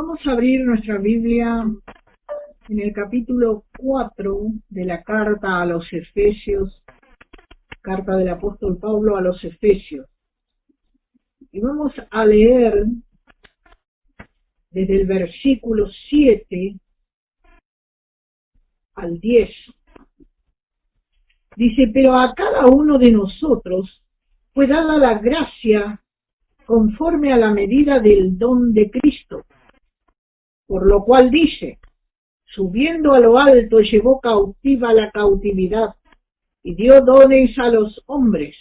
Vamos a abrir nuestra Biblia en el capítulo 4 de la carta a los Efesios, carta del apóstol Pablo a los Efesios. Y vamos a leer desde el versículo 7 al 10. Dice: pero a cada uno de nosotros fue dada la gracia conforme a la medida del don de Cristo. Por lo cual dice: subiendo a lo alto llevó cautiva la cautividad y dio dones a los hombres.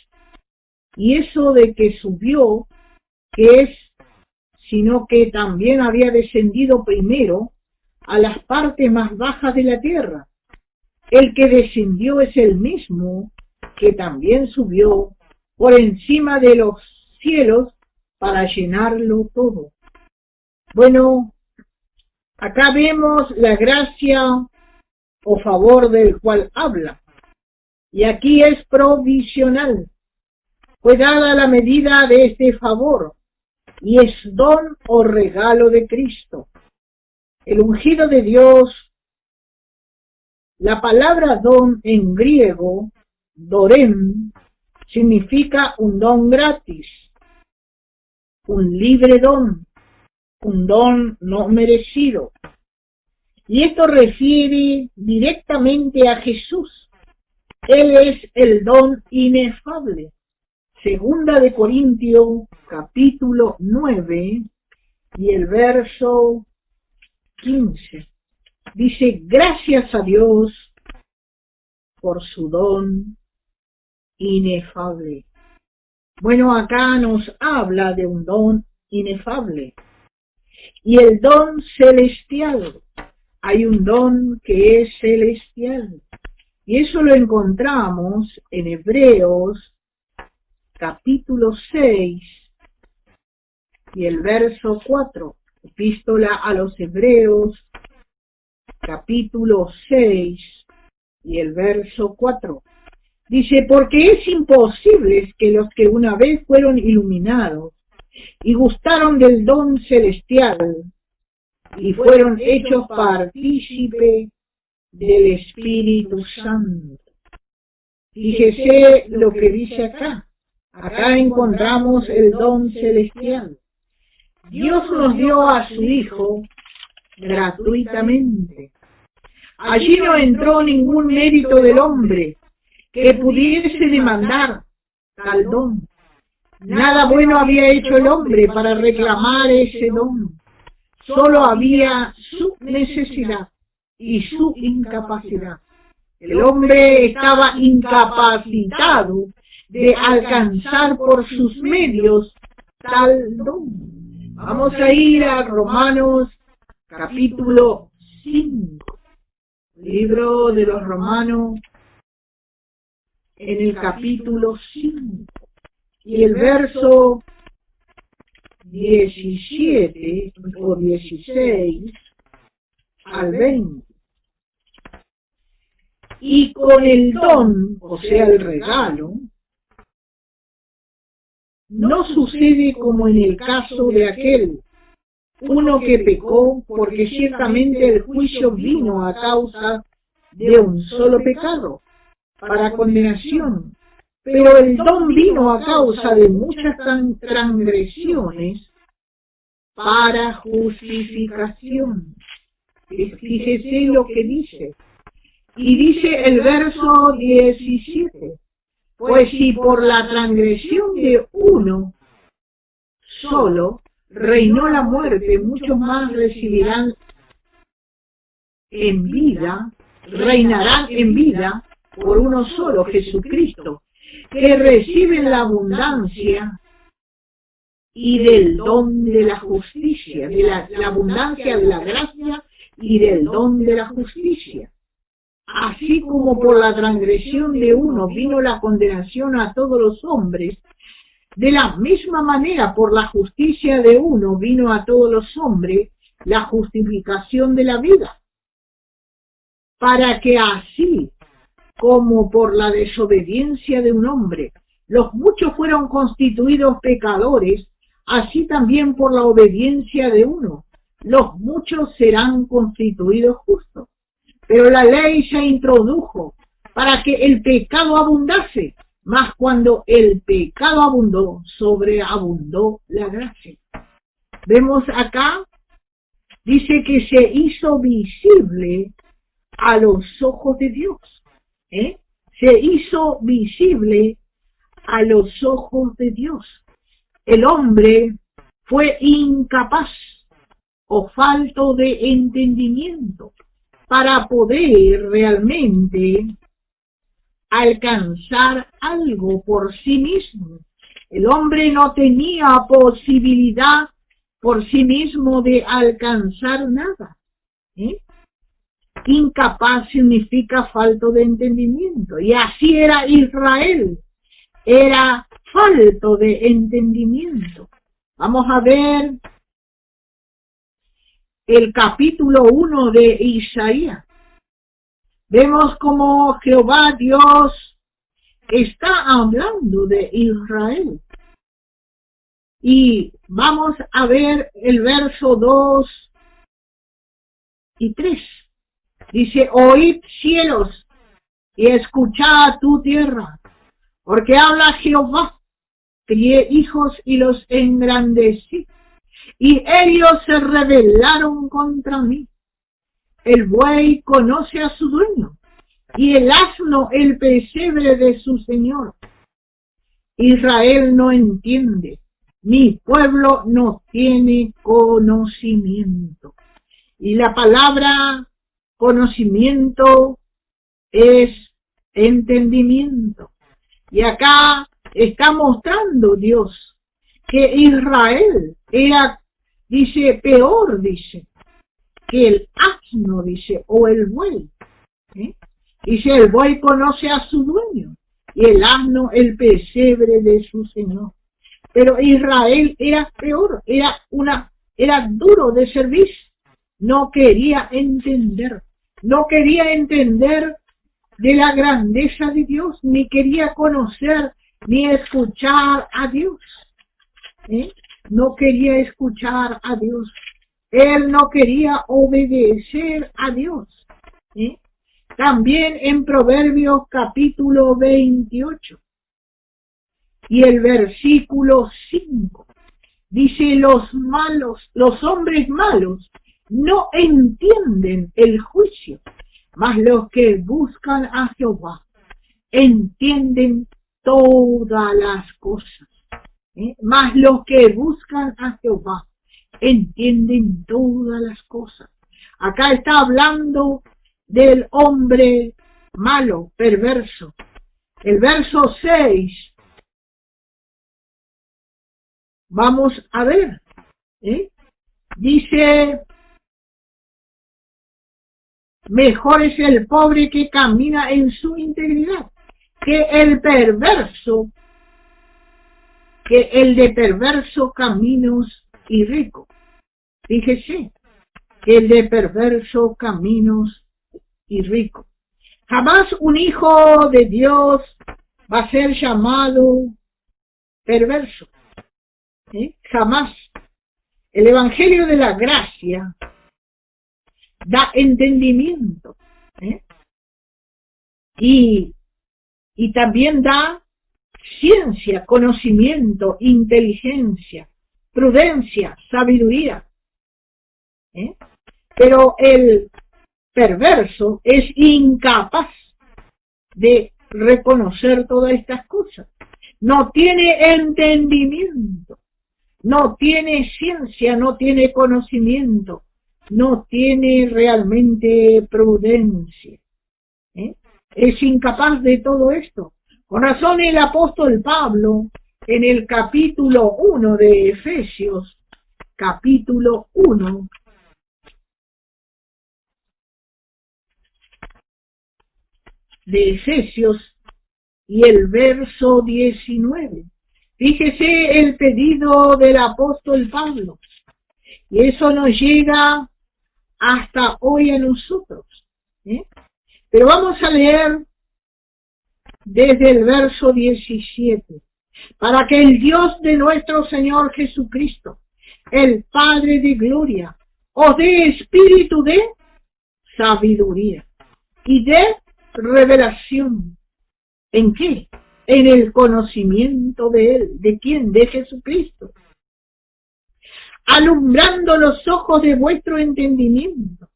Y eso de que subió, que es, sino que también había descendido primero a las partes más bajas de la tierra. El que descendió es el mismo que también subió por encima de los cielos para llenarlo todo. Bueno, acá vemos la gracia o favor del cual habla. Y aquí es provisional. Fue dada la medida de este favor y es don o regalo de Cristo. El ungido de Dios. La palabra don en griego, dorem, significa un don gratis, un libre don, un don no merecido. Y esto refiere directamente a Jesús. Él es el don inefable. Segunda de Corintios, capítulo 9, y el verso 15. Dice: gracias a Dios por su don inefable. Bueno, acá nos habla de un don inefable. Y el don celestial. Hay un don que es celestial. Y eso lo encontramos en Hebreos, capítulo 6, y el verso 4. Epístola a los Hebreos, capítulo 6, y el verso 4. Dice: porque es imposible que los que una vez fueron iluminados y gustaron del don celestial y fueron hechos partícipe del Espíritu Santo. Fíjese lo que dice acá. Acá encontramos el don celestial. Dios nos dio a su Hijo gratuitamente. Allí no entró ningún mérito del hombre que pudiese demandar tal don. Nada bueno había hecho el hombre para reclamar ese don. Solo había su necesidad y su incapacidad. El hombre estaba incapacitado de alcanzar por sus medios tal don. Vamos a ir a Romanos capítulo 5. Libro de los Romanos, en el capítulo 5, y el verso 17 o 16 al 20. Y con el don, o sea el regalo, no sucede como en el caso de aquel, uno que pecó, porque ciertamente el juicio vino a causa de un solo pecado, para condenación, pero el don vino a causa de muchas transgresiones para justificación. Fíjese lo que dice. Y dice el verso 17, pues si por la transgresión de uno solo reinó la muerte, muchos más reinarán en vida por uno solo, Jesucristo, que reciben la abundancia y del don de la justicia, de la abundancia de la gracia y del don de la justicia. Así como por la transgresión de uno vino la condenación a todos los hombres, de la misma manera por la justicia de uno vino a todos los hombres la justificación de la vida, para que así como por la desobediencia de un hombre los muchos fueron constituidos pecadores, así también por la obediencia de uno los muchos serán constituidos justos. Pero la ley se introdujo para que el pecado abundase, mas cuando el pecado abundó, sobreabundó la gracia. Vemos acá, dice que se hizo visible a los ojos de Dios. Se hizo visible a los ojos de Dios. El hombre fue incapaz o falto de entendimiento para poder realmente alcanzar algo por sí mismo. El hombre no tenía posibilidad por sí mismo de alcanzar nada. Incapaz significa falto de entendimiento. Y así era Israel. Era falto de entendimiento. Vamos a ver el capítulo 1 de Isaías. Vemos como Jehová Dios está hablando de Israel. Y vamos a ver el verso 2 y 3. Dice, oíd cielos y escuchad tu tierra, porque habla Jehová, crié hijos y los engrandecí, y ellos se rebelaron contra mí. El buey conoce a su dueño, y el asno el pesebre de su señor. Israel no entiende, mi pueblo no tiene conocimiento. Y la palabra conocimiento es entendimiento. Y acá está mostrando Dios que Israel era, dice, peor, dice, que el asno, dice, o el buey. Dice, el buey conoce a su dueño y el asno el pesebre de su señor. Pero Israel era peor, era duro de servir. No quería entender de la grandeza de Dios, ni quería conocer ni escuchar a Dios. No quería escuchar a Dios. Él no quería obedecer a Dios. También en Proverbios capítulo 28 y el versículo 5 dice, los hombres malos no entienden el juicio, mas los que buscan a Jehová entienden todas las cosas. Mas los que buscan a Jehová entienden todas las cosas. Acá está hablando del hombre malo, perverso. El verso 6, vamos a ver, dice, mejor es el pobre que camina en su integridad que el perverso, que el de perverso caminos y rico. Fíjese, que el de perverso caminos y rico. Jamás un hijo de Dios va a ser llamado perverso. Jamás. El Evangelio de la Gracia da entendimiento. Y también da ciencia, conocimiento, inteligencia, prudencia, sabiduría. Pero el perverso es incapaz de reconocer todas estas cosas. No tiene entendimiento, no tiene ciencia, no tiene conocimiento, no tiene realmente prudencia. Es incapaz de todo esto. Con razón el apóstol Pablo, en el capítulo 1 de Efesios, capítulo 1, de Efesios y el verso 19. Fíjese el pedido del apóstol Pablo. Y eso nos llega hasta hoy a nosotros. Pero vamos a leer desde el verso 17. Para que el Dios de nuestro Señor Jesucristo, el Padre de gloria, os dé espíritu de sabiduría y de revelación. ¿En qué? En el conocimiento de Él. ¿De quién? De Jesucristo. Alumbrando los ojos de vuestro entendimiento,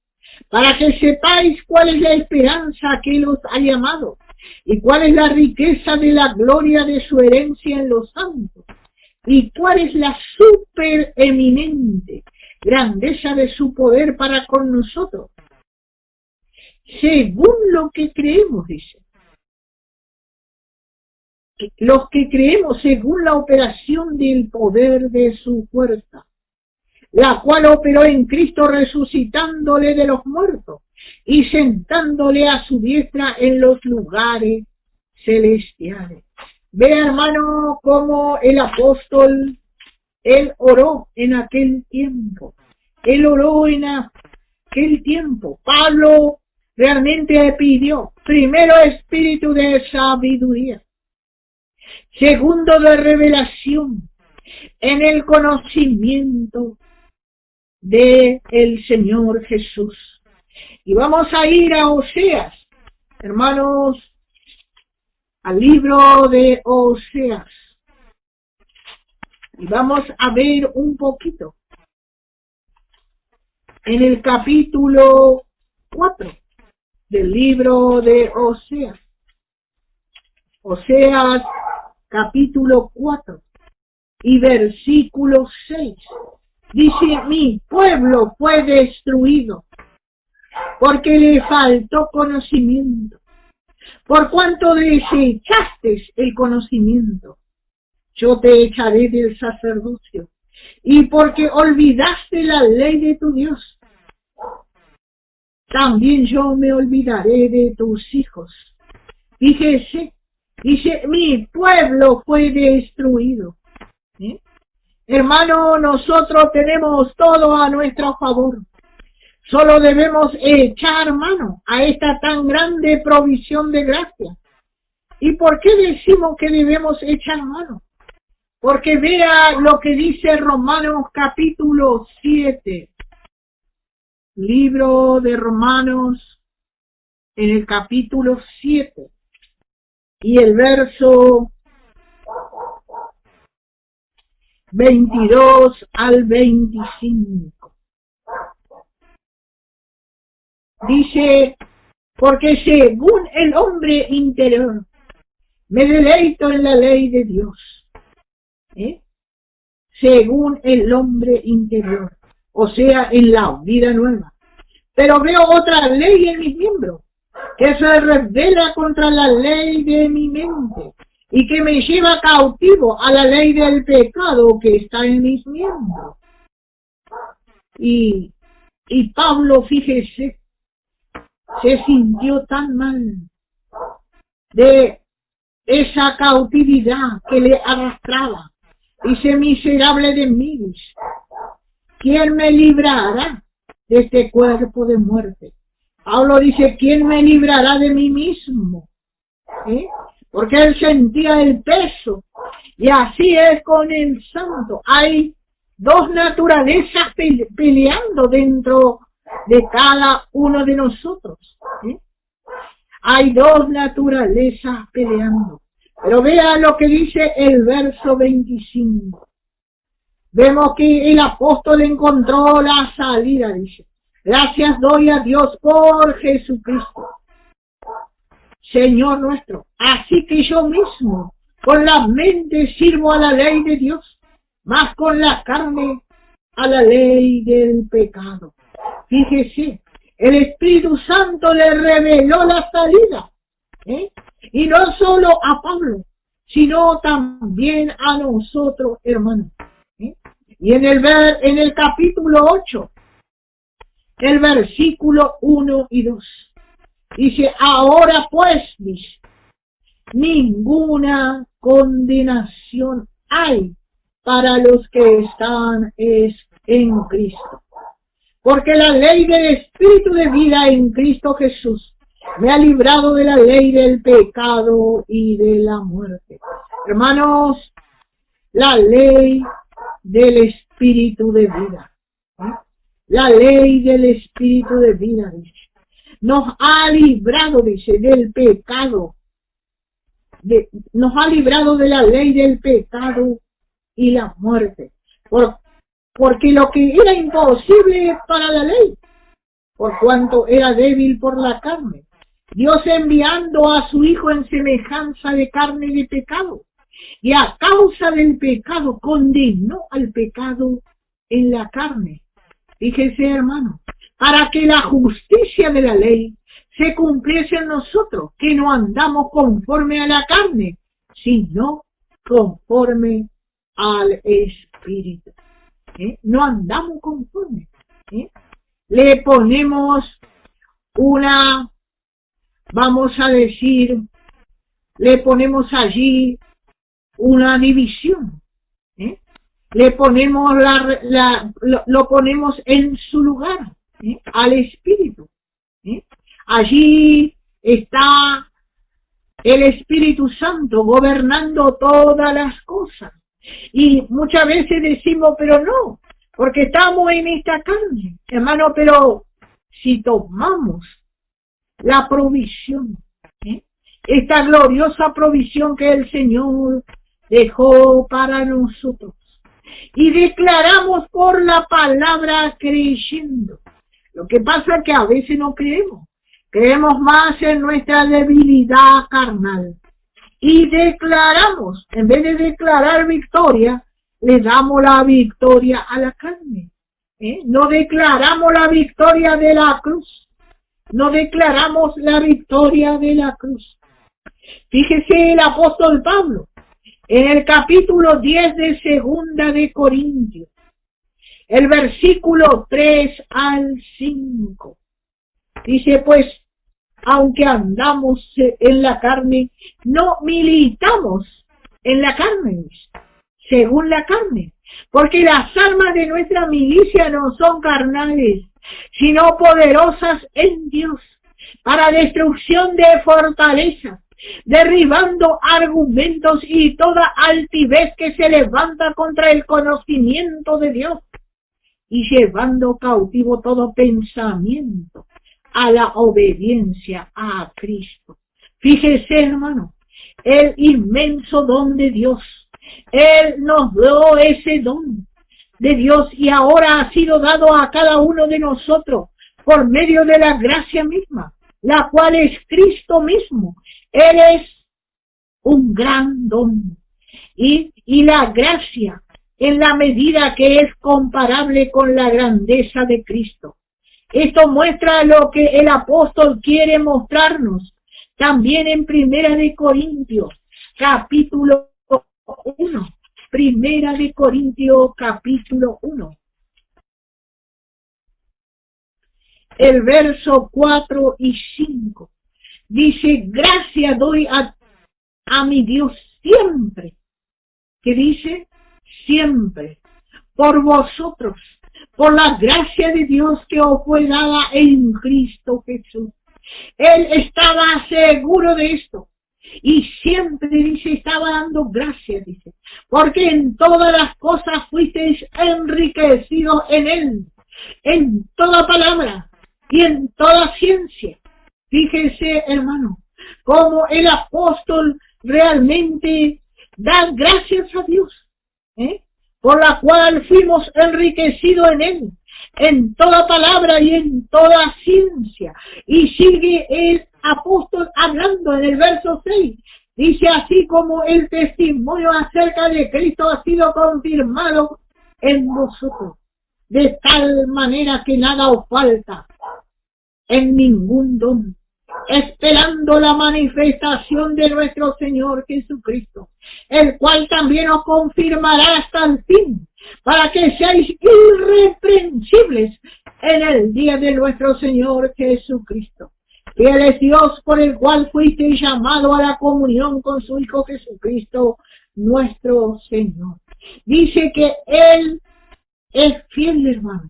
para que sepáis cuál es la esperanza a que Él os ha llamado, y cuál es la riqueza de la gloria de su herencia en los santos, y cuál es la supereminente grandeza de su poder para con nosotros, según lo que creemos, dice. Los que creemos según la operación del poder de su fuerza, la cual operó en Cristo resucitándole de los muertos y sentándole a su diestra en los lugares celestiales. Vea, hermano, cómo el apóstol, él oró en aquel tiempo. Él oró en aquel tiempo. Pablo realmente pidió, primero, espíritu de sabiduría. Segundo, de revelación en el conocimiento de el Señor Jesús. Y vamos a ir a Oseas, hermanos, al libro de Oseas. Y vamos a ver un poquito en el capítulo 4 del libro de Oseas. Oseas, capítulo 4 y versículo 6. Dice, mi pueblo fue destruido porque le faltó conocimiento. Por cuanto desechaste el conocimiento, yo te echaré del sacerdocio. Y porque olvidaste la ley de tu Dios, también yo me olvidaré de tus hijos. Fíjese, dice, mi pueblo fue destruido. Hermano, nosotros tenemos todo a nuestro favor. Solo debemos echar mano a esta tan grande provisión de gracia. ¿Y por qué decimos que debemos echar mano? Porque vea lo que dice Romanos capítulo 7. Libro de Romanos en el capítulo 7. Y el verso 22 al 25. Dice, porque según el hombre interior, me deleito en la ley de Dios. Según el hombre interior, o sea, en la vida nueva. Pero veo otra ley en mis miembros, que se revela contra la ley de mi mente, y que me lleva cautivo a la ley del pecado que está en mis miembros. Y Pablo, fíjese, se sintió tan mal de esa cautividad que le arrastraba. Dice, miserable de mí, ¿quién me librará de este cuerpo de muerte? Pablo dice, ¿quién me librará de mí mismo? Porque él sentía el peso. Y así es con el santo. Hay dos naturalezas peleando dentro de cada uno de nosotros. Hay dos naturalezas peleando. Pero vea lo que dice el verso 25. Vemos que el apóstol encontró la salida, dice. Gracias doy a Dios por Jesucristo, Señor nuestro. Así que yo mismo, con la mente sirvo a la ley de Dios, más con la carne a la ley del pecado. Fíjese, el Espíritu Santo le reveló la salida, y no solo a Pablo, sino también a nosotros, hermanos. Y en el capítulo 8, el versículo 1 y 2, dice, ahora pues, dice, ninguna condenación hay para los que están en Cristo. Porque la ley del Espíritu de vida en Cristo Jesús me ha librado de la ley del pecado y de la muerte. Hermanos, la ley del Espíritu de vida. la ley del Espíritu de vida, dice. Nos ha librado, dice, del pecado. Nos ha librado de la ley del pecado y la muerte. Porque lo que era imposible para la ley, por cuanto era débil por la carne, Dios enviando a su Hijo en semejanza de carne de pecado, y a causa del pecado condenó al pecado en la carne. Fíjese, hermano, para que la justicia de la ley se cumpliese en nosotros, que no andamos conforme a la carne, sino conforme al Espíritu. No andamos conforme. Le ponemos vamos a decir, le ponemos allí una división. Le ponemos lo ponemos en su lugar, al Espíritu. Allí está el Espíritu Santo gobernando todas las cosas. Y muchas veces decimos, pero no, porque estamos en esta carne, hermano, pero si tomamos la provisión, esta gloriosa provisión que el Señor dejó para nosotros, y declaramos por la palabra creyendo. Lo que pasa es que a veces no creemos más en nuestra debilidad carnal, y declaramos, en vez de declarar victoria, le damos la victoria a la carne. No declaramos la victoria de la cruz, no declaramos la victoria de la cruz. Fíjese el apóstol Pablo, en el capítulo 10 de Segunda de Corintios, el versículo 3 al 5, dice, pues, aunque andamos en la carne, no militamos en la carne, según la carne, porque las armas de nuestra milicia no son carnales, sino poderosas en Dios, para destrucción de fortalezas, derribando argumentos y toda altivez que se levanta contra el conocimiento de Dios, y llevando cautivo todo pensamiento a la obediencia a Cristo. Fíjese, hermano, el inmenso don de Dios. Él nos dio ese don de Dios y ahora ha sido dado a cada uno de nosotros por medio de la gracia misma, la cual es Cristo mismo. Él es un gran don. Y la gracia, en la medida que es comparable con la grandeza de Cristo. Esto muestra lo que el apóstol quiere mostrarnos también en Primera de Corintios, capítulo 1. Primera de Corintios, capítulo 1. El verso 4 y 5. Dice, gracias doy a mi Dios siempre. ¿Qué dice? Siempre. Por vosotros. Por la gracia de Dios que os fue dada en Cristo Jesús. Él estaba seguro de esto. Y siempre, dice, estaba dando gracias, dice. Porque en todas las cosas fuisteis enriquecidos en Él. En toda palabra y en toda ciencia. Fíjese, hermano, cómo el apóstol realmente da gracias a Dios. Por la cual fuimos enriquecidos en Él, en toda palabra y en toda ciencia. Y sigue el apóstol hablando en el verso 6. Dice, así como el testimonio acerca de Cristo ha sido confirmado en vosotros, de tal manera que nada os falta en ningún don, esperando la manifestación de nuestro Señor Jesucristo, el cual también os confirmará hasta el fin, para que seáis irreprensibles en el día de nuestro Señor Jesucristo. Fiel es Dios, por el cual fuisteis llamados a la comunión con su Hijo Jesucristo, nuestro Señor. Dice que Él es fiel, hermano,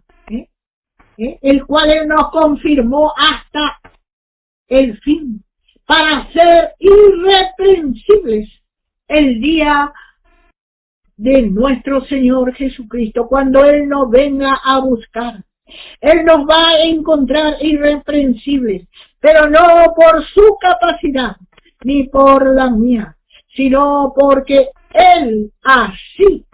el cual Él nos confirmó hasta el fin, para ser irreprensibles el día de nuestro Señor Jesucristo, cuando Él nos venga a buscar. Él nos va a encontrar irreprensibles, pero no por su capacidad, ni por la mía, sino porque Él así,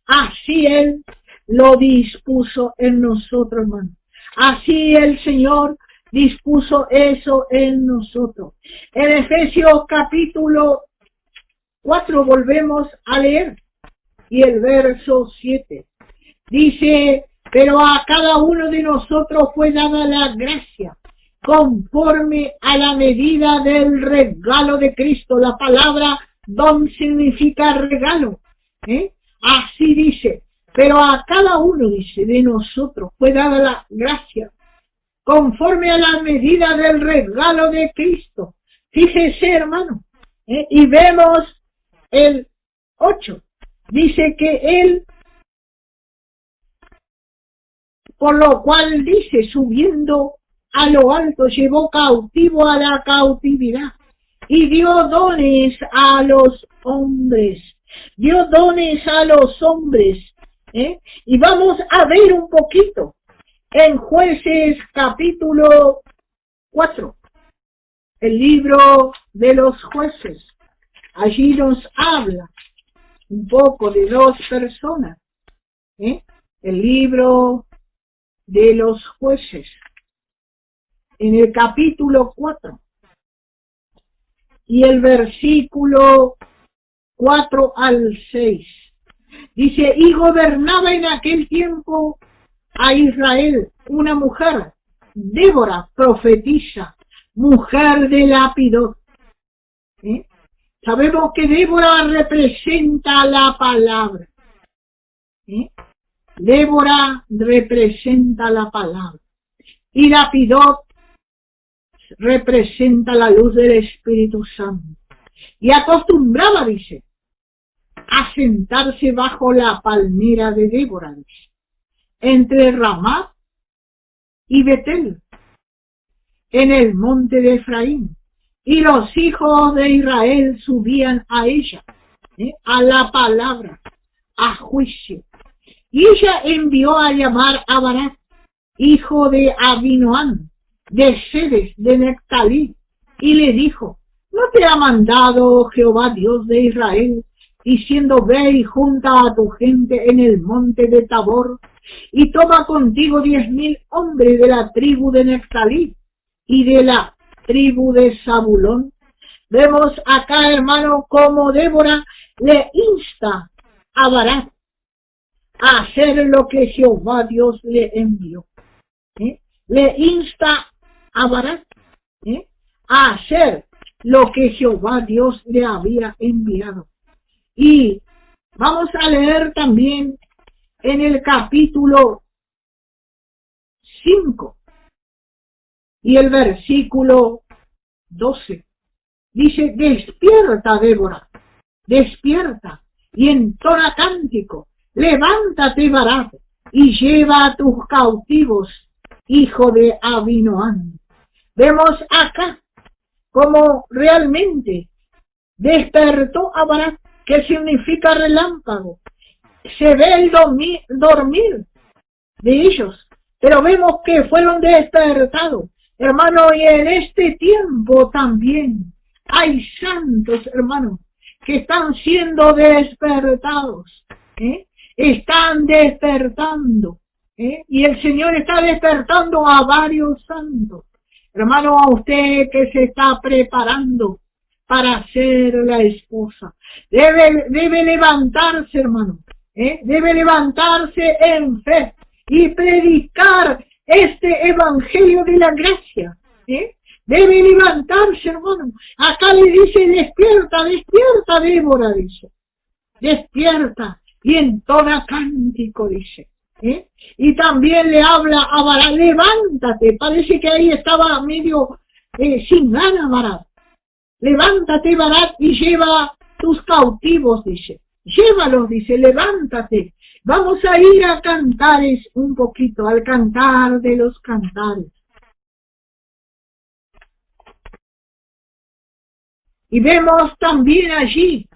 así Él lo dispuso en nosotros, hermano. Así el Señor dispuso eso en nosotros. En Efesios capítulo 4 volvemos a leer, y el verso 7 dice: pero a cada uno de nosotros fue dada la gracia conforme a la medida del regalo de Cristo. La palabra don significa regalo, así dice, pero a cada uno, dice, de nosotros fue dada la gracia conforme a la medida del regalo de Cristo. Fíjese, hermano, y vemos el 8, dice que Él, por lo cual dice, subiendo a lo alto, llevó cautivo a la cautividad y dio dones a los hombres. Dio dones a los hombres. Y vamos a ver un poquito en Jueces capítulo 4, el libro de los jueces. Allí nos habla un poco de dos personas. El libro de los jueces, en el capítulo 4 y el versículo 4 al 6, dice: y gobernaba en aquel tiempo a Israel una mujer, Débora, profetisa, mujer de Lapidot. Sabemos que Débora representa la palabra. Débora representa la palabra. Y Lapidot representa la luz del Espíritu Santo. Y acostumbraba, dice, a sentarse bajo la palmera de Débora, dice, entre Ramá y Betel, en el monte de Efraín. Y los hijos de Israel subían a ella, a la palabra, a juicio. Y ella envió a llamar a Barak, hijo de Abinoam, de Sedes, de Nectalí, y le dijo: ¿no te ha mandado Jehová Dios de Israel, diciendo: ve y junta a tu gente en el monte de Tabor, y toma contigo 10,000 hombres de la tribu de Nectalí y de la tribu de Zabulón? Vemos acá, hermano, como Débora le insta a Barak a hacer lo que Jehová Dios le envió. Le insta a Barak a hacer lo que Jehová Dios le había enviado. Y vamos a leer también en el capítulo 5 y el versículo 12. Dice: despierta, Débora, despierta, y entona cántico. Levántate, Barak, y lleva a tus cautivos, hijo de Abinoam. Vemos acá cómo realmente despertó a Barak, que significa relámpago. Se ve el dormir de ellos, pero vemos que fueron despertados, hermano, y en este tiempo también hay santos, hermanos, que están siendo despertados, están despertando, y el Señor está despertando a varios santos. Hermano, a usted que se está preparando para ser la esposa, debe levantarse, hermano, debe levantarse en fe y predicar este evangelio de la gracia, debe levantarse, hermano. Acá le dice: despierta, despierta, Débora, dice, despierta, y entona cántico, dice. Y también le habla a Barak: levántate. Parece que ahí estaba medio sin ganas Barak. Levántate, Barak, y lleva tus cautivos, dice. Llévalos, dice, levántate. Vamos a ir a cantar un poquito, al cantar de los cantares. Y vemos también allí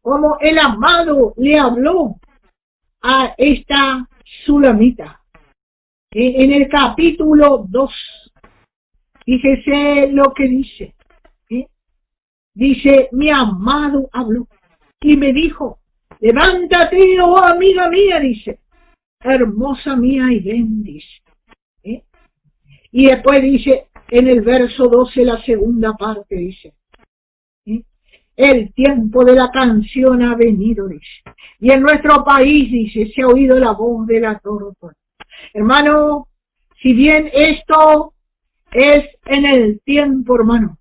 como el amado le habló a esta sulamita. En el capítulo 2, fíjese lo que dice. Dice, mi amado habló y me dijo, levántate, oh amiga mía, dice, hermosa mía, y ven, dice. Y después dice, en el verso 12, la segunda parte, dice, el tiempo de la canción ha venido, dice. Y en nuestro país, dice, se ha oído la voz de la torta. Hermano, si bien esto es en el tiempo, hermano,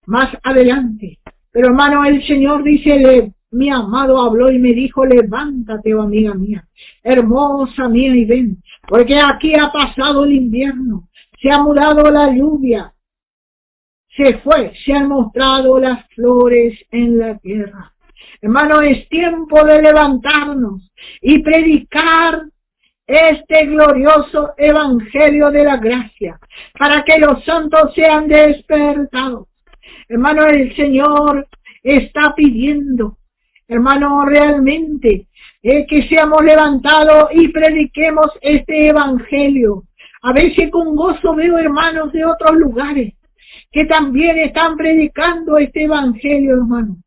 más adelante, pero hermano, el Señor dice, mi amado habló y me dijo, levántate, oh amiga mía, hermosa mía, y ven, porque aquí ha pasado el invierno, se ha mudado la lluvia, se fue, se han mostrado las flores en la tierra. Hermano, es tiempo de levantarnos y predicar este glorioso evangelio de la gracia, para que los santos sean despertados. Hermano, el Señor está pidiendo, hermano, realmente que seamos levantados y prediquemos este evangelio. A veces con gozo veo hermanos de otros lugares que también están predicando este evangelio, hermano.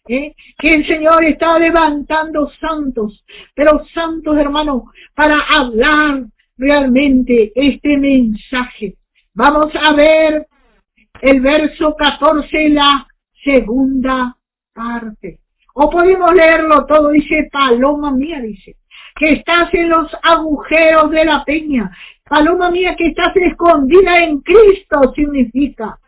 Que el Señor está levantando santos, pero santos, hermano, para hablar realmente este mensaje. Vamos a ver el verso 14, la segunda parte. O podemos leerlo todo, dice, paloma mía, dice, que estás en los agujeros de la peña. Paloma mía, que estás escondida en Cristo, significa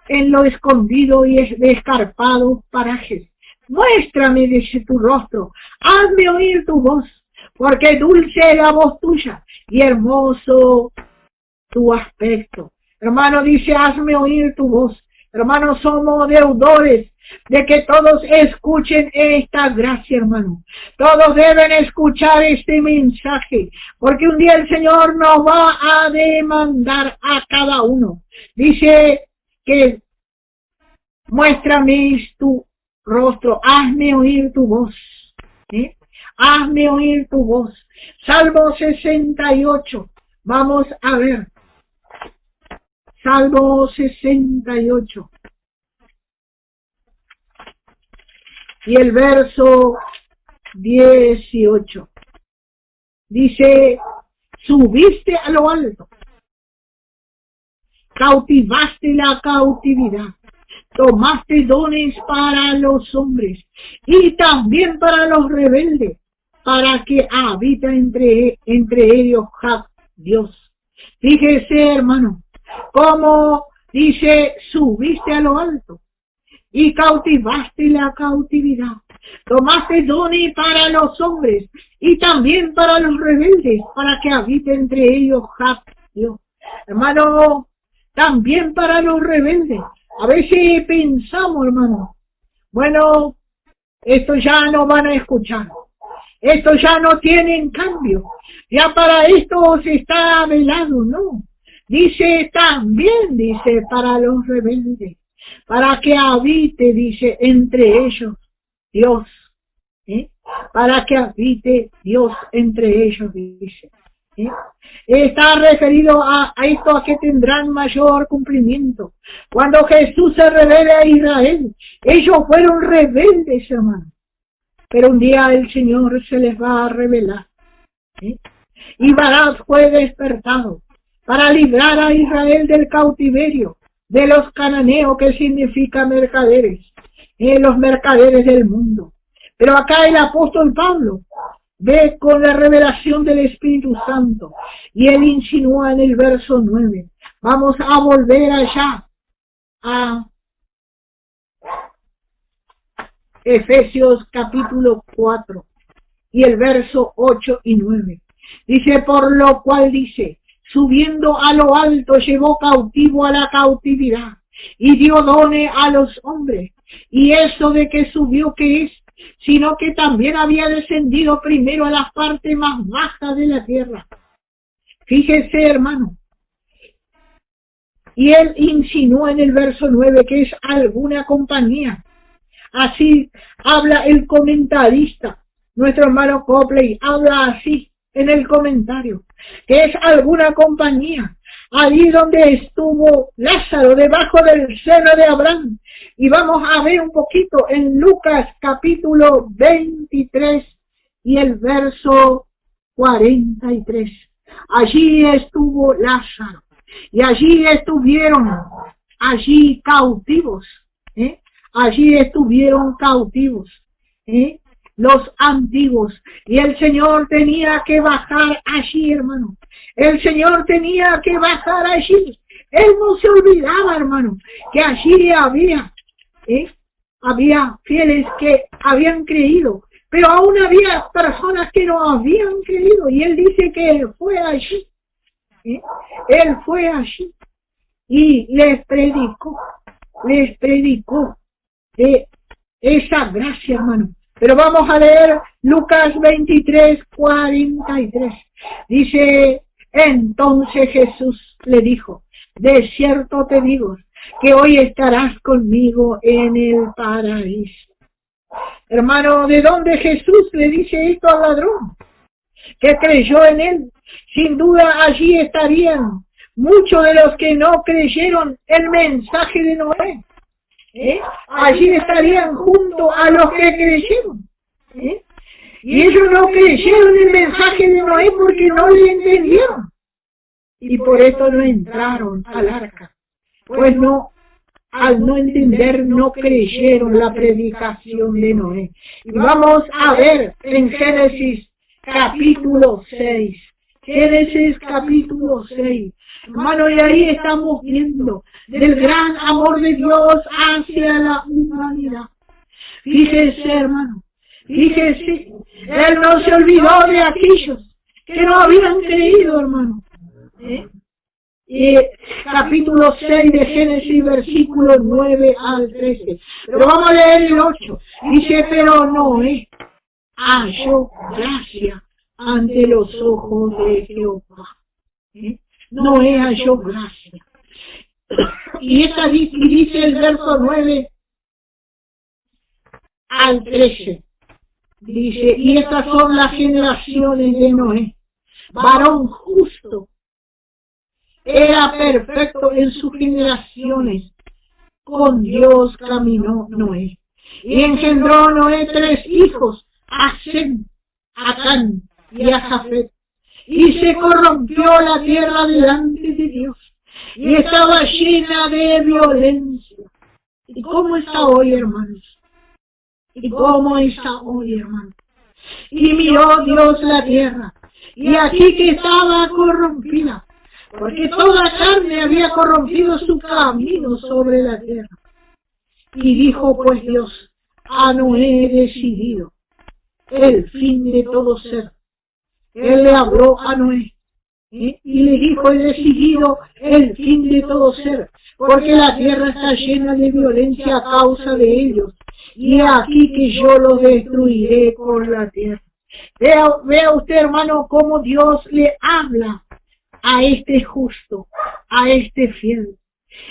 en lo escondido y escarpados parajes. Muéstrame, dice, tu rostro, hazme oír tu voz, porque dulce es la voz tuya y hermoso tu aspecto. Hermano, dice, hazme oír tu voz. Hermanos, somos deudores de que todos escuchen esta gracia, hermano. Todos deben escuchar este mensaje, porque un día el Señor nos va a demandar a cada uno. Dice que muéstrame tu rostro, hazme oír tu voz. Hazme oír tu voz. Salmo 68. Vamos a ver. Salmo 68. Y el verso 18. Dice, subiste a lo alto, cautivaste la cautividad, tomaste dones para los hombres y también para los rebeldes, para que habita entre ellos Dios. Fíjese, hermano, como dice, subiste a lo alto y cautivaste la cautividad, tomaste dones para los hombres y también para los rebeldes, para que habite entre ellos Dios. Hermano, también para los rebeldes. A veces pensamos, hermano, bueno, esto ya no van a escuchar, esto ya no tienen cambio, ya para esto se está velado, no. Dice también, dice, para los rebeldes, para que habite, dice, entre ellos Dios, para que habite Dios entre ellos, dice. Está referido a esto, a que tendrán mayor cumplimiento. Cuando Jesús se revela a Israel, ellos fueron rebeldes, hermano, pero un día el Señor se les va a revelar. Y Barás fue despertado para librar a Israel del cautiverio de los cananeos, que significa mercaderes, los mercaderes del mundo. Pero acá el apóstol Pablo ve con la revelación del Espíritu Santo, y él insinúa en el verso 9. Vamos a volver allá a Efesios capítulo 4 y el verso 8 y 9. Dice, por lo cual dice, subiendo a lo alto llevó cautivo a la cautividad y dio dones a los hombres. Y eso de que subió, ¿qué es? Sino que también había descendido primero a las partes más bajas de la tierra. Fíjese, hermano. Y él insinuó en el verso 9 que es alguna compañía. Así habla el comentarista, nuestro hermano Copley, habla así, en el comentario, que es alguna compañía, allí donde estuvo Lázaro, debajo del seno de Abraham. Y vamos a ver un poquito en Lucas capítulo 23 y el verso 43. Allí estuvo Lázaro, y allí estuvieron, allí cautivos, allí estuvieron cautivos, los antiguos, y el Señor tenía que bajar allí, hermano. El Señor tenía que bajar allí. Él no se olvidaba, hermano, que allí había fieles que habían creído, pero aún había personas que no habían creído, y Él dice que Él fue allí. Él fue allí y les predicó de esa gracia, hermano. Pero vamos a leer Lucas 23, 43. Dice, entonces Jesús le dijo, de cierto te digo, que hoy estarás conmigo en el paraíso. Hermano, ¿de dónde Jesús le dice esto al ladrón? Que creyó en él. Sin duda allí estarían muchos de los que no creyeron el mensaje de Noé. Allí estarían junto a los que creyeron. Y ellos no creyeron el mensaje de Noé porque no le entendieron. Y por eso no entraron al arca. Pues no, al no entender, no creyeron la predicación de Noé. Y vamos a ver en Génesis capítulo 6. Génesis capítulo 6. Hermano, y ahí estamos viendo del gran amor de Dios hacia la humanidad. Fíjese, hermano, fíjese, Él no se olvidó de aquellos que no habían creído, hermano. Y capítulo 6 de Génesis, versículos 9 al 13. Pero vamos a leer el 8. Dice, pero Noé halló gracia ante los ojos de Jehová. Noé halló gracia. Y dice el verso 9 al 13. Dice, y estas son las generaciones de Noé. Varón justo, era perfecto en sus generaciones. Con Dios caminó Noé. Y engendró Noé 3 hijos, a Sem, a Can y a Jafet. Y se corrompió la tierra delante de Dios. Y estaba llena de violencia. ¿Y cómo está hoy, hermanos? ¿Y cómo está hoy, hermanos? Y miró Dios la tierra, y aquí que estaba corrompida, porque toda carne había corrompido su camino sobre la tierra. Y dijo pues Dios, a Noé he decidido el fin de todo ser. Él le habló a Noé, y le dijo, he decidido el fin de todo ser, porque la tierra está llena de violencia a causa de ellos, y aquí que yo los destruiré con la tierra. Vea usted, hermano, cómo Dios le habla a este justo, a este fiel,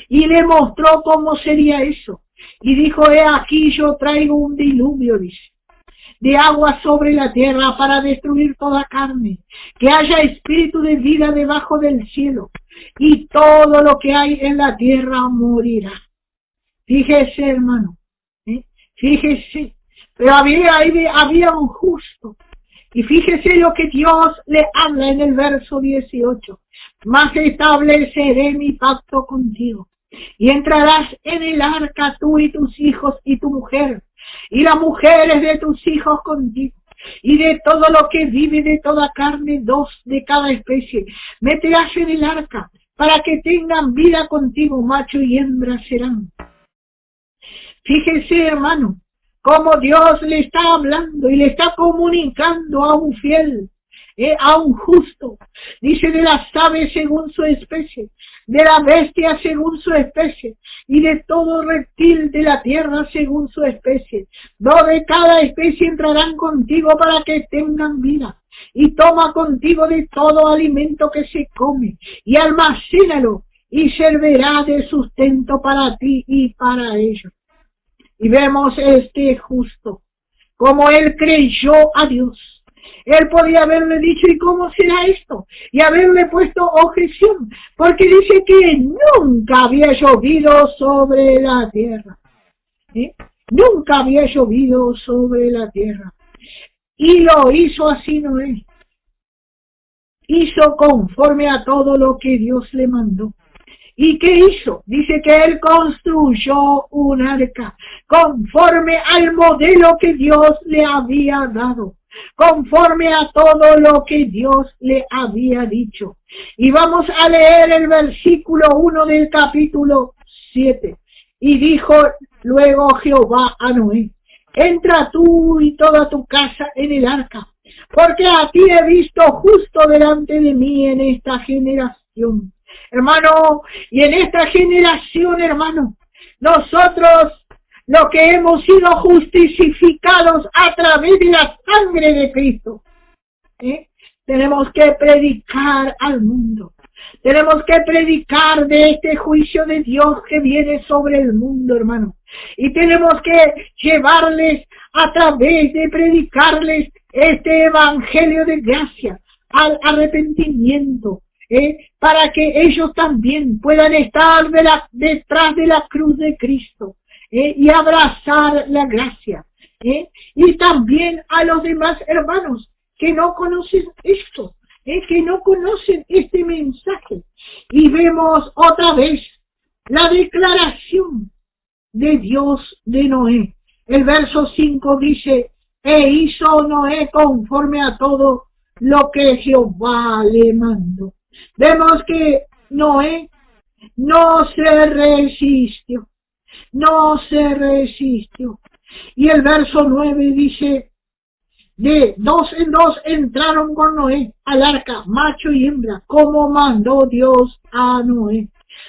y le mostró cómo sería eso, y dijo, he aquí yo traigo un diluvio, dice, de agua sobre la tierra para destruir toda carne, que haya espíritu de vida debajo del cielo, y todo lo que hay en la tierra morirá. Fíjese, hermano, fíjese, pero había un justo, y fíjese lo que Dios le habla en el verso 18, mas estableceré mi pacto contigo, y entrarás en el arca tú y tus hijos y tu mujer, y las mujeres de tus hijos contigo, y de todo lo que vive de toda carne, 2 de cada especie, meterás en el arca, para que tengan vida contigo, macho y hembra serán. Fíjese, hermano, cómo Dios le está hablando y le está comunicando a un fiel, a un justo. Dice, de las aves según su especie, de la bestia según su especie, y de todo reptil de la tierra según su especie. 2 de cada especie entrarán contigo para que tengan vida. Y toma contigo de todo alimento que se come, y almacénalo, y servirá de sustento para ti y para ellos. Y vemos este justo, como él creyó a Dios, Él podía haberle dicho, ¿y cómo será esto? Y haberle puesto objeción, porque dice que nunca había llovido sobre la tierra. Nunca había llovido sobre la tierra. Y lo hizo así Noé. Hizo conforme a todo lo que Dios le mandó. ¿Y qué hizo? Dice que él construyó un arca conforme al modelo que Dios le había dado, conforme a todo lo que Dios le había dicho. Y vamos a leer el versículo 1 del capítulo 7. Y dijo luego Jehová a Noé, entra tú y toda tu casa en el arca, porque a ti he visto justo delante de mí en esta generación. Hermano, y en esta generación, hermano, nosotros lo que hemos sido justificados a través de la sangre de Cristo, tenemos que predicar al mundo. Tenemos que predicar de este juicio de Dios que viene sobre el mundo, hermano. Y tenemos que llevarles a través de predicarles este evangelio de gracia al arrepentimiento, para que ellos también puedan estar detrás de la cruz de Cristo y abrazar la gracia. Y también a los demás hermanos que no conocen esto, que no conocen este mensaje. Y vemos otra vez la declaración de Dios de Noé. El verso 5 dice, e hizo Noé conforme a todo lo que Jehová le mandó. Vemos que Noé no se resistió. Y el verso 9 dice, de dos en dos entraron con Noé al arca, macho y hembra, como mandó Dios a Noé.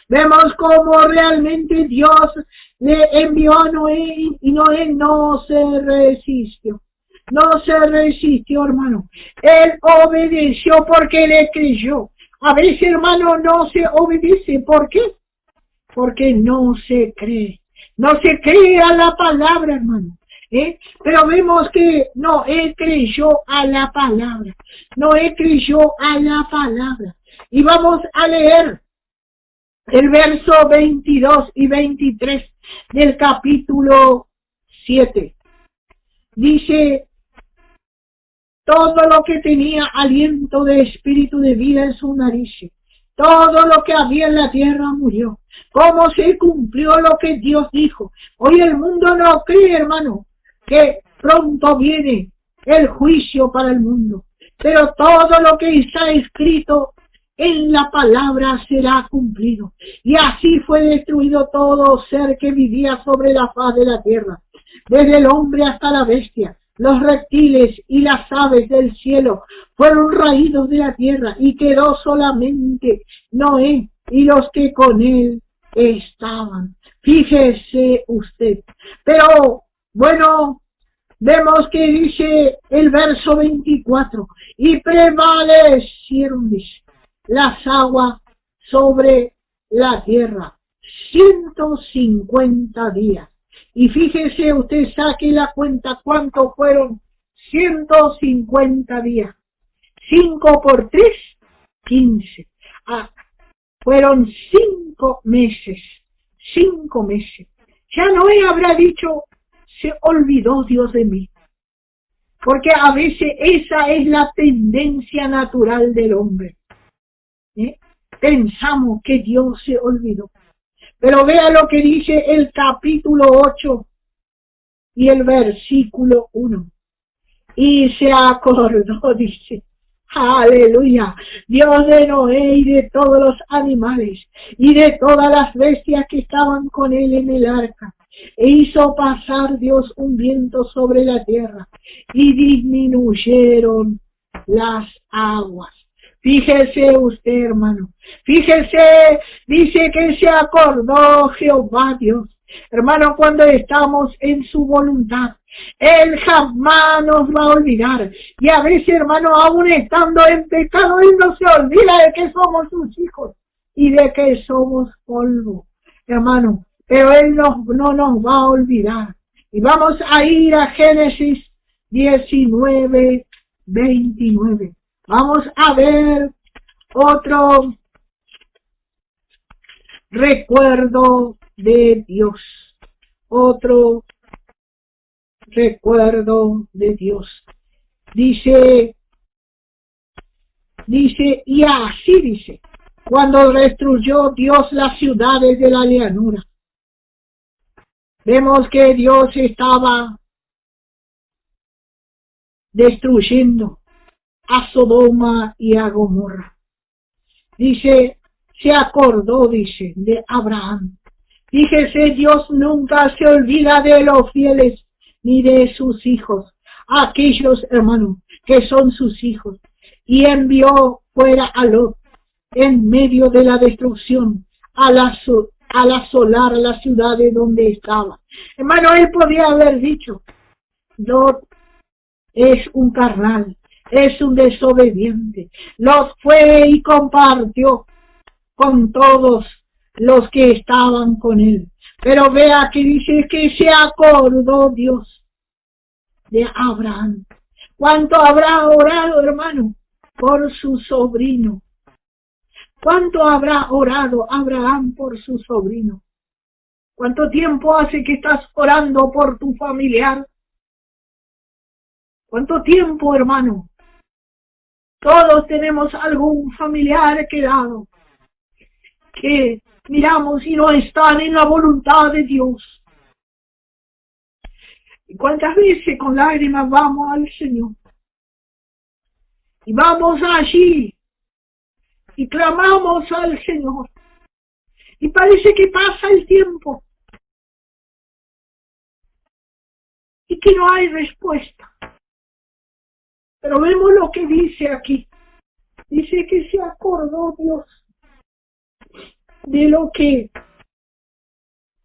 Vemos cómo realmente Dios le envió a Noé y Noé no se resistió. No se resistió, hermano. Él obedeció porque le creyó. A veces, hermano, no se obedece. ¿Por qué? Porque no se cree. No se cree a la palabra, hermano. Pero vemos que Noé creyó a la palabra. Noé creyó a la palabra. Y vamos a leer el verso 22 y 23 del capítulo 7. Dice, todo lo que tenía aliento de espíritu de vida en su nariz, todo lo que había en la tierra murió. ¿Cómo se cumplió lo que Dios dijo? Hoy el mundo no cree, hermano, que pronto viene el juicio para el mundo. Pero todo lo que está escrito en la palabra será cumplido. Y así fue destruido todo ser que vivía sobre la faz de la tierra, desde el hombre hasta la bestia. Los reptiles y las aves del cielo fueron raídos de la tierra y quedó solamente Noé y los que con él estaban. Fíjese usted. Pero, bueno, vemos que dice el verso 24, y prevalecieron, dice, las aguas sobre la tierra 150 días. Y fíjese usted, saque la cuenta, ¿cuánto fueron? 150 días. 5 por 3, 15. Fueron 5 meses. 5 meses. Ya Noé habrá dicho, se olvidó Dios de mí. Porque a veces esa es la tendencia natural del hombre. Pensamos que Dios se olvidó. Pero vea lo que dice el capítulo 8 y el versículo 1. Y se acordó, dice, aleluya, Dios de Noé y de todos los animales y de todas las bestias que estaban con él en el arca. E hizo pasar Dios un viento sobre la tierra y disminuyeron las aguas. Fíjese usted, hermano. Fíjese, dice que se acordó Jehová Dios. Hermano, cuando estamos en su voluntad, Él jamás nos va a olvidar. Y a veces, hermano, aún estando en pecado, Él no se olvida de que somos sus hijos y de que somos polvo, hermano. Pero Él no nos va a olvidar. Y vamos a ir a Génesis 19, 29. Vamos a ver otro recuerdo de Dios. Otro recuerdo de Dios. Dice, y así dice, cuando destruyó Dios las ciudades de la llanura. Vemos que Dios estaba destruyendo a Sodoma y a Gomorra. Dice, se acordó, dice, de Abraham. Fíjese, Dios nunca se olvida de los fieles ni de sus hijos, aquellos hermanos que son sus hijos, y envió fuera a Lot en medio de la destrucción al asolar las ciudades donde estaba. Hermano, él podía haber dicho, Lot es un carnal, es un desobediente. Lot fue y compartió con todos los que estaban con él. Pero vea que dice que se acordó Dios de Abraham. ¿Cuánto habrá orado, hermano, por su sobrino? ¿Cuánto habrá orado Abraham por su sobrino? ¿Cuánto tiempo hace que estás orando por tu familiar? ¿Cuánto tiempo, hermano? Todos tenemos algún familiar quedado que miramos y no están en la voluntad de Dios. ¿Y cuántas veces con lágrimas vamos al Señor? Y vamos allí y clamamos al Señor. Y parece que pasa el tiempo y que no hay respuesta. Pero vemos lo que dice aquí. Dice que se acordó Dios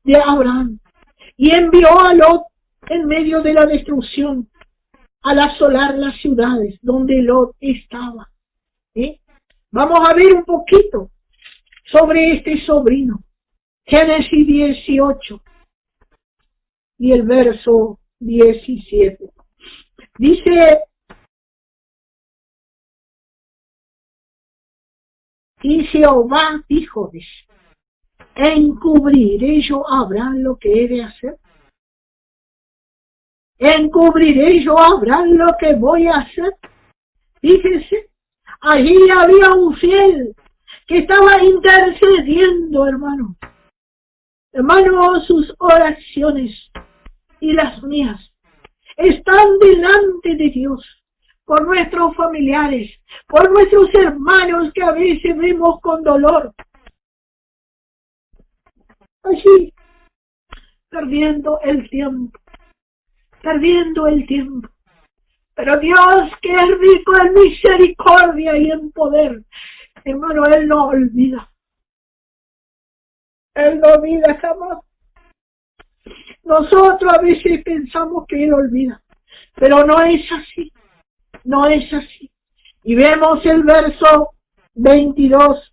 de Abraham, y envió a Lot en medio de la destrucción al asolar las ciudades donde Lot estaba. Vamos a ver un poquito sobre este sobrino. Génesis 18 y el verso 17. Dice, y Jehová dijo, dice, ¿encubriré yo a Abraham lo que he de hacer? ¿Encubriré yo a Abraham lo que voy a hacer? Fíjese, allí había un fiel que estaba intercediendo, hermano. Hermano, sus oraciones y las mías están delante de Dios, por nuestros familiares, por nuestros hermanos que a veces vemos con dolor. Allí, perdiendo el tiempo. Pero Dios, que es rico en misericordia y en poder, hermano, Él no olvida. Él no olvida jamás. Nosotros a veces pensamos que Él olvida, pero no es así. No es así. Y vemos el verso 22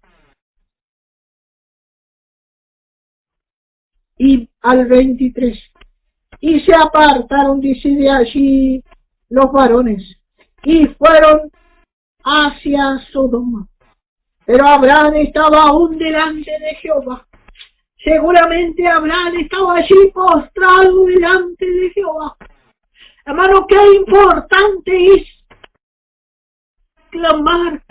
y al 23. Y se apartaron, dice, de allí los varones, y fueron hacia Sodoma. Pero Abraham estaba aún delante de Jehová. Seguramente Abraham estaba allí postrado delante de Jehová. Hermano, qué importante es clamar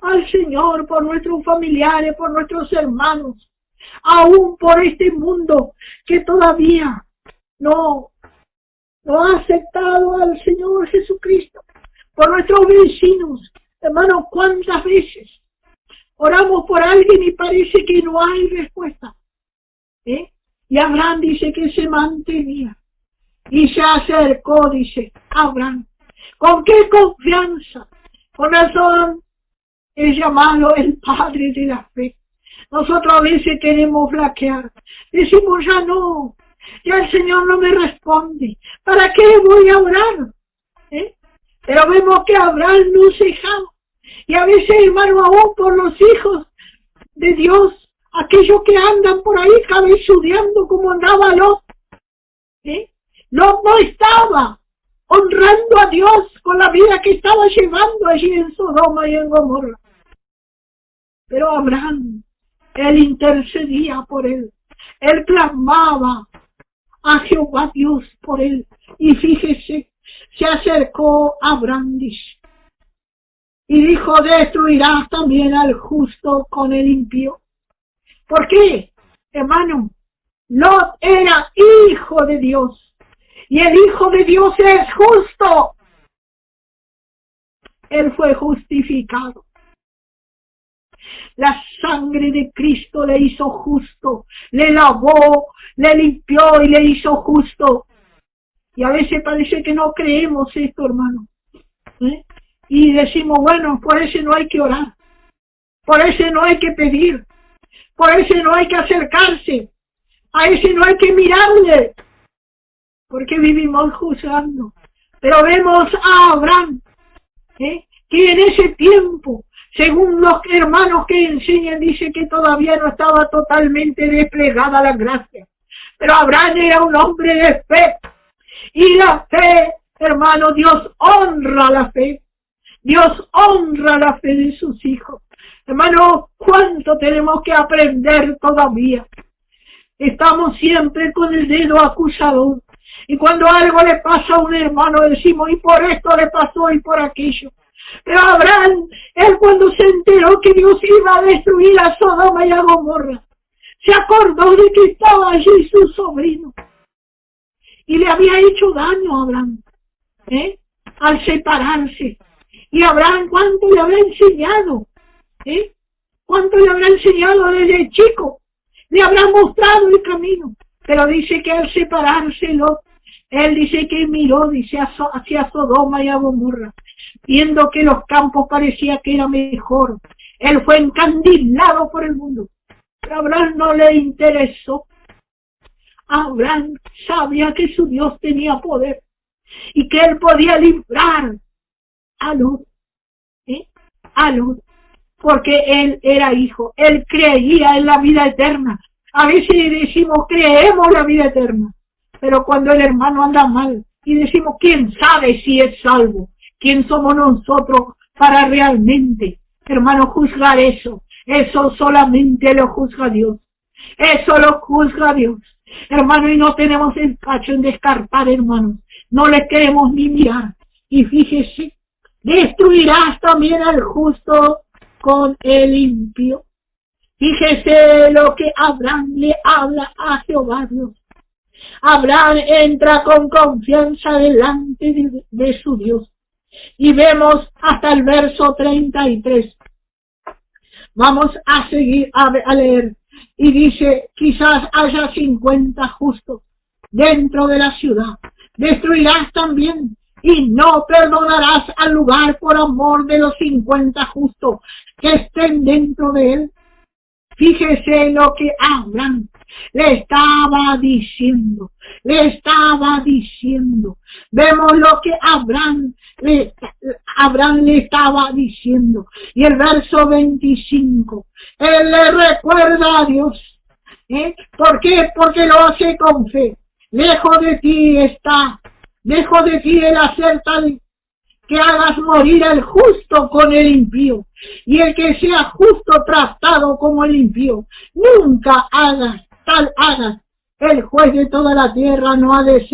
al Señor por nuestros familiares, por nuestros hermanos, aún por este mundo que todavía no ha aceptado al Señor Jesucristo, por nuestros vecinos. Hermano, ¿cuántas veces oramos por alguien y parece que no hay respuesta? Y Abraham dice que se mantenía y se acercó, dice Abraham. ¿Con qué confianza? Con razón es llamado el padre de la fe. Nosotros a veces queremos flaquear. Decimos, ya el Señor no me responde. ¿Para qué voy a orar? Pero vemos que Abraham no cejaba. Y a veces, hermano, aún por los hijos de Dios, aquellos que andan por ahí cabezudeando como andaba Lot. Lot no estaba honrando a Dios con la vida que estaba llevando allí en Sodoma y en Gomorra. Pero Abraham, él intercedía por él clamaba a Jehová Dios por él. Y fíjese, se acercó a Abraham y dijo, destruirás también al justo con el impío. ¿Por qué, hermano? Lot era hijo de Dios, y el hijo de Dios es justo. Él fue justificado. La sangre de Cristo le hizo justo, le lavó, le limpió y le hizo justo. Y a veces parece que no creemos esto, hermano. Y decimos, bueno, por ese no hay que orar, por ese no hay que pedir, por ese no hay que acercarse, a ese no hay que mirarle, porque vivimos juzgando. Pero vemos a Abraham, que en ese tiempo, según los hermanos que enseñan, dice que todavía no estaba totalmente desplegada la gracia. Pero Abraham era un hombre de fe. Y la fe, hermano, Dios honra la fe. Dios honra la fe de sus hijos. Hermano, ¿cuánto tenemos que aprender todavía? Estamos siempre con el dedo acusador. Y cuando algo le pasa a un hermano decimos, y por esto le pasó y por aquello. Pero Abraham, él cuando se enteró que Dios iba a destruir a Sodoma y a Gomorra, se acordó de que estaba allí su sobrino. Y le había hecho daño a Abraham, al separarse. Y Abraham, ¿cuánto le habrá enseñado? ¿Cuánto le habrá enseñado desde chico? Le habrá mostrado el camino. Pero dice que al separárselo, él dice que miró, dice, hacia Sodoma y a Gomorra, viendo que los campos parecía que era mejor. Él fue encandilado por el mundo. Pero a Abraham no le interesó. Abraham sabía que su Dios tenía poder y que él podía librar a Lot, a Lot, porque él era hijo, él creía en la vida eterna. A veces decimos, creemos la vida eterna, pero cuando el hermano anda mal y decimos, ¿quién sabe si es salvo? ¿Quién somos nosotros para realmente, hermano, juzgar eso? Eso solamente lo juzga Dios. Eso lo juzga Dios. Hermano, y no tenemos empacho en descartar, hermanos. No le queremos ni mirar. Y fíjese, destruirás también al justo con el impío. Fíjese lo que Abraham le habla a Jehová Dios. Abraham entra con confianza delante de su Dios. Y vemos hasta el verso 33. Vamos a seguir a leer. Y dice, quizás haya 50 justos dentro de la ciudad. Destruirás también y no perdonarás al lugar por amor de los 50 justos que estén dentro de él. Fíjese lo que Abraham le estaba diciendo. Vemos lo que Abraham le estaba diciendo. Y el verso 25, él le recuerda a Dios. ¿Por qué? Porque lo hace con fe. Lejos de ti el hacer tal que hagas morir al justo con el impío, y el que sea justo tratado como el impío. Nunca hagas. El juez de toda la tierra no ha de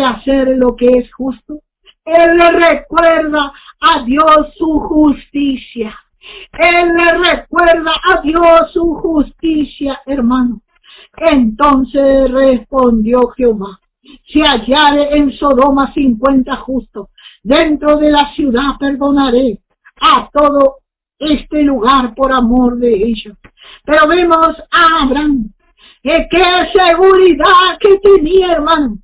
hacer lo que es justo. Él le recuerda a Dios su justicia. Hermano. Entonces respondió Jehová, si hallare en Sodoma 50 justos, dentro de la ciudad perdonaré a todo este lugar por amor de ellos. Pero vemos a Abraham, qué seguridad que tenía, hermano.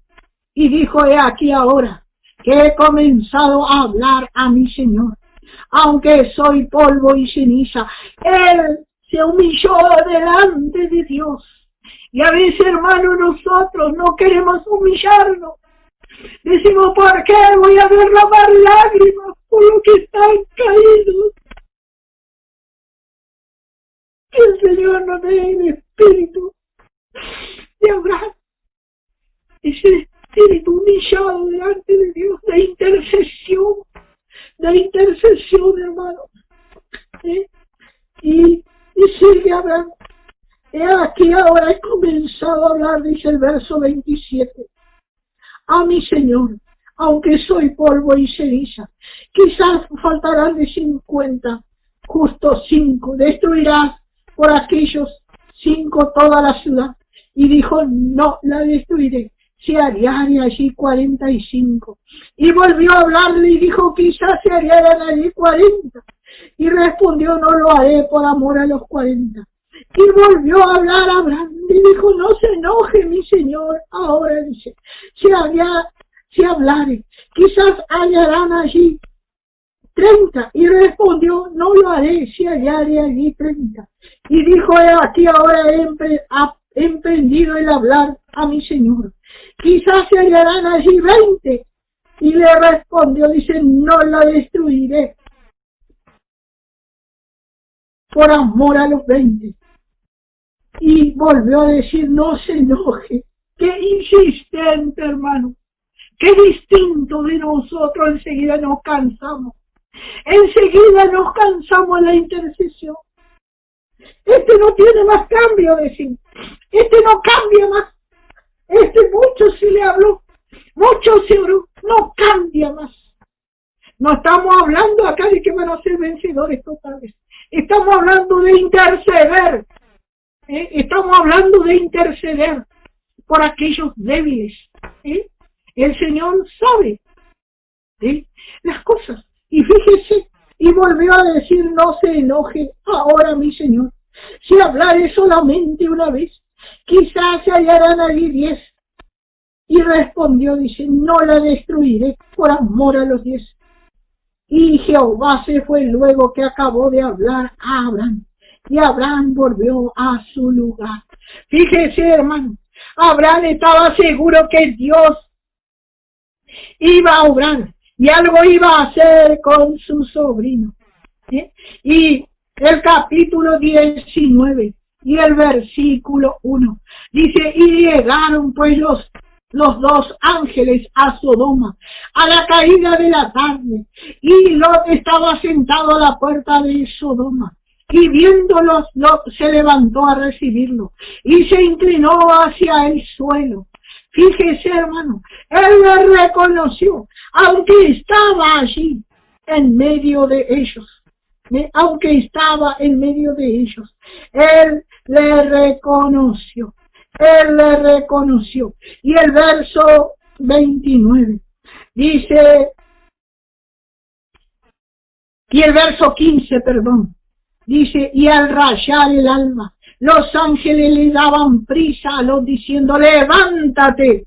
Y dijo, he aquí ahora que he comenzado a hablar a mi Señor, aunque soy polvo y ceniza. Él se humilló delante de Dios. Y a veces, hermano, nosotros no queremos humillarnos. Decimos, ¿por qué voy a derramar lágrimas por lo que están caídos? Que el Señor nos dé el espíritu de Abraham. Dice, espíritu humillado delante de Dios, de intercesión, hermano. Y sigue hablando. He aquí ahora he comenzado a hablar, dice el verso 27. A mi Señor, aunque soy polvo y ceniza, quizás faltarán de 50, justo 5. Destruirás por aquellos 5 toda la ciudad. Y dijo, no la destruiré, se hallaran allí 45. Y volvió a hablarle y dijo, quizás se hallaran allí 40. Y respondió, no lo haré por amor a los 40. Y volvió a hablar a Abraham y dijo, no se enoje mi Señor. Ahora dice, si hablare, quizás hallarán allí 30. Y respondió, no lo haré, si hallare allí 30. Y dijo, aquí ahora he emprendido el hablar a mi Señor. Quizás se hallarán allí 20. Y le respondió, dice, no la destruiré por amor a los 20. Y volvió a decir, no se enoje. Qué insistente, hermano. Qué distinto de nosotros. Enseguida nos cansamos. Enseguida nos cansamos en la intercesión. Este no tiene más cambio, decir. Este no cambia más. Este mucho se le habló, mucho se oró, no cambia más. No estamos hablando acá de que van a ser vencedores totales. Estamos hablando de interceder. Estamos hablando de interceder por aquellos débiles. El Señor sabe las cosas. Y fíjese, y volvió a decir, no se enoje ahora mi Señor. Si hablaré solamente una vez, quizás se hallarán allí 10. Y respondió, dice, no la destruiré por amor a los 10. Y Jehová se fue luego que acabó de hablar a Abraham. Y Abraham volvió a su lugar. Fíjese, hermano, Abraham estaba seguro que Dios iba a obrar y algo iba a hacer con su sobrino. Y el capítulo 19 y el versículo 1 dice, y llegaron pues los 2 ángeles a Sodoma a la caída de la tarde, y Lot estaba sentado a la puerta de Sodoma, y viéndolos se levantó a recibirlo y se inclinó hacia el suelo. Fíjese, hermano, él le reconoció, aunque estaba allí en medio de ellos. Aunque estaba en medio de ellos, él le reconoció. Y el verso 29 dice, y el verso 15, perdón, dice, y al rayar el alba, los ángeles le daban prisa a Lot diciendo, levántate,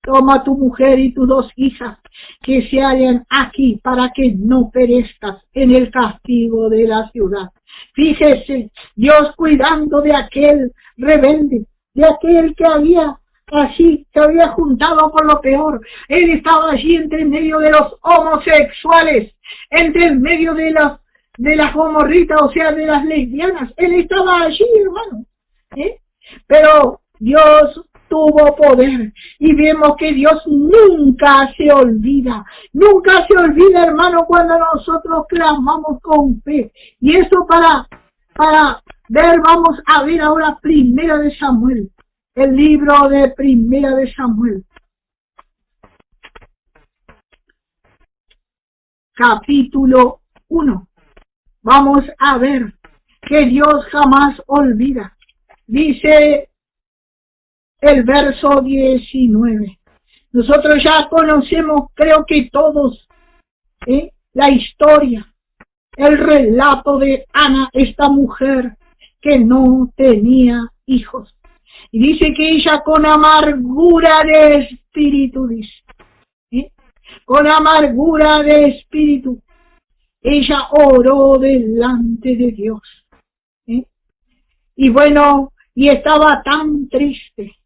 toma tu mujer y tus 2 hijas que se hallan aquí para que no perezcas en el castigo de la ciudad. Fíjese, Dios cuidando de aquel rebelde, de aquel que había juntado por lo peor. Él estaba allí entre medio de los homosexuales, entre el medio de las gomorritas, o sea, de las lesbianas. Él estaba allí, hermano. Pero Dios tuvo poder, y vemos que Dios nunca se olvida, hermano, cuando nosotros clamamos con fe. Y eso para ver, vamos a ver ahora Primera de Samuel, el libro de Primera de Samuel, capítulo 1. Vamos a ver que Dios jamás olvida. Dice el verso 19. Nosotros ya conocemos, creo que todos, la historia, el relato de Ana, esta mujer que no tenía hijos. Y dice que ella con amargura de espíritu, dice, con amargura de espíritu, ella oró delante de Dios. Y bueno, y estaba tan triste.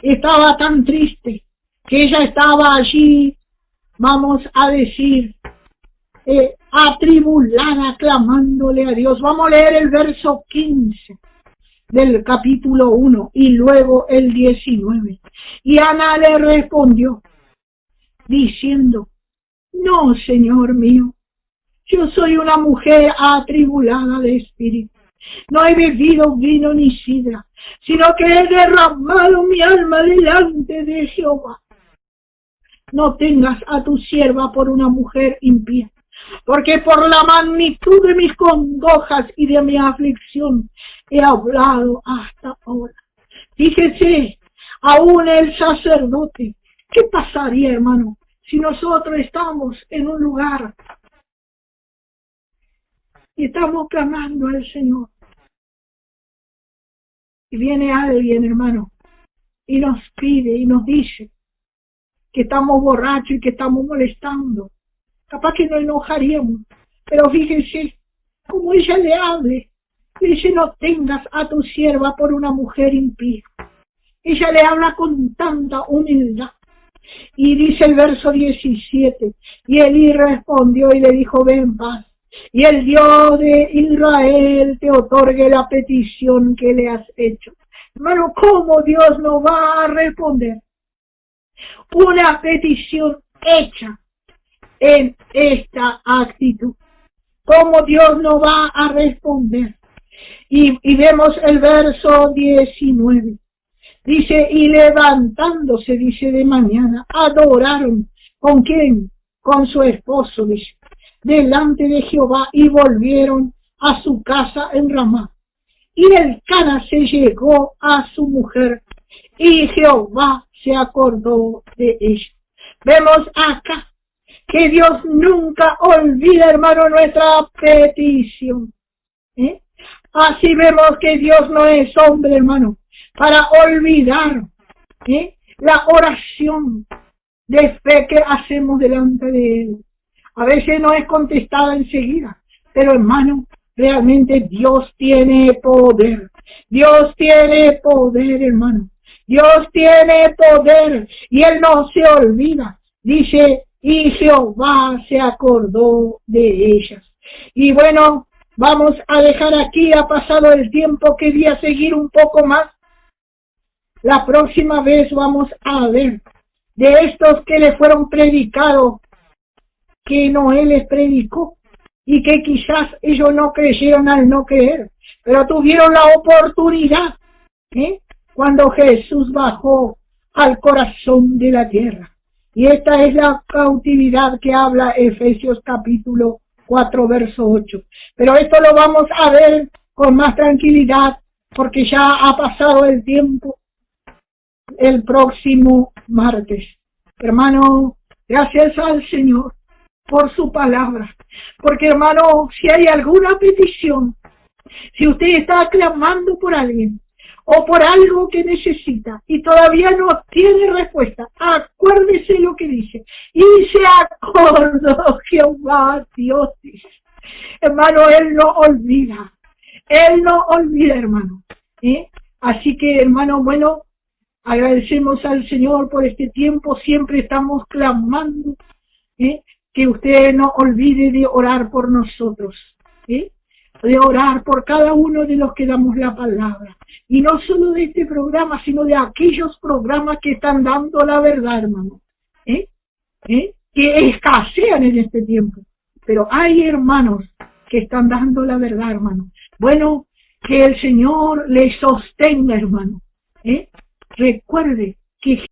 Estaba tan triste que ella estaba allí, vamos a decir, atribulada, clamándole a Dios. Vamos a leer el verso 15. del capítulo 1 y luego el 19. Y Ana le respondió diciendo: no, Señor mío, yo soy una mujer atribulada de espíritu. No he bebido vino ni sidra, sino que he derramado mi alma delante de Jehová. No tengas a tu sierva por una mujer impía, porque por la magnitud de mis congojas y de mi aflicción he hablado hasta ahora. Fíjese, aún el sacerdote, ¿qué pasaría, hermano, si nosotros estamos en un lugar y estamos clamando al Señor? Y viene alguien, hermano, y nos pide y nos dice que estamos borrachos y que estamos molestando. Capaz que nos enojaríamos, pero fíjense, como ella le hable, le dice: no tengas a tu sierva por una mujer impía. Ella le habla con tanta humildad. Y dice el verso 17, y Elí respondió y le dijo: ven en paz, y el Dios de Israel te otorgue la petición que le has hecho. Hermano, ¿cómo Dios no va a responder una petición hecha en esta actitud? ¿Cómo Dios no va a responder? Y vemos el verso 19. Dice: y levantándose, dice, de mañana, adoraron. ¿Con quién? Con su esposo, dice, delante de Jehová, y volvieron a su casa en Ramá. Y Elcana se llegó a su mujer, y Jehová se acordó de ella. Vemos acá que Dios nunca olvida, hermano, nuestra petición. Así vemos que Dios no es hombre, hermano, para olvidar la oración de fe que hacemos delante de Él. A veces no es contestada enseguida, pero hermano, realmente Dios tiene poder. Dios tiene poder, hermano. Dios tiene poder y Él no se olvida. Dice: y Jehová se acordó de ellas. Y bueno, vamos a dejar aquí, ha pasado el tiempo, quería seguir un poco más. La próxima vez vamos a ver de estos que le fueron predicados, que Noé les predicó, y que quizás ellos no creyeron al no creer, pero tuvieron la oportunidad, cuando Jesús bajó al corazón de la tierra. Y esta es la cautividad que habla Efesios capítulo 4, verso 8. Pero esto lo vamos a ver con más tranquilidad, porque ya ha pasado el tiempo, el próximo martes. Hermano, gracias al Señor por su palabra, porque hermano, si hay alguna petición, si usted está clamando por alguien o por algo que necesita y todavía no tiene respuesta, acuérdese lo que dice: y se acordó Jehová Dios. Hermano, Él no olvida, hermano. Así que, hermano, bueno, agradecemos al Señor por este tiempo. Siempre estamos clamando que usted no olvide de orar por nosotros, de orar por cada uno de los que damos la palabra. Y no solo de este programa, sino de aquellos programas que están dando la verdad, hermano, que escasean en este tiempo. Pero hay hermanos que están dando la verdad, hermano. Bueno, que el Señor les sostenga, hermano. Recuerde que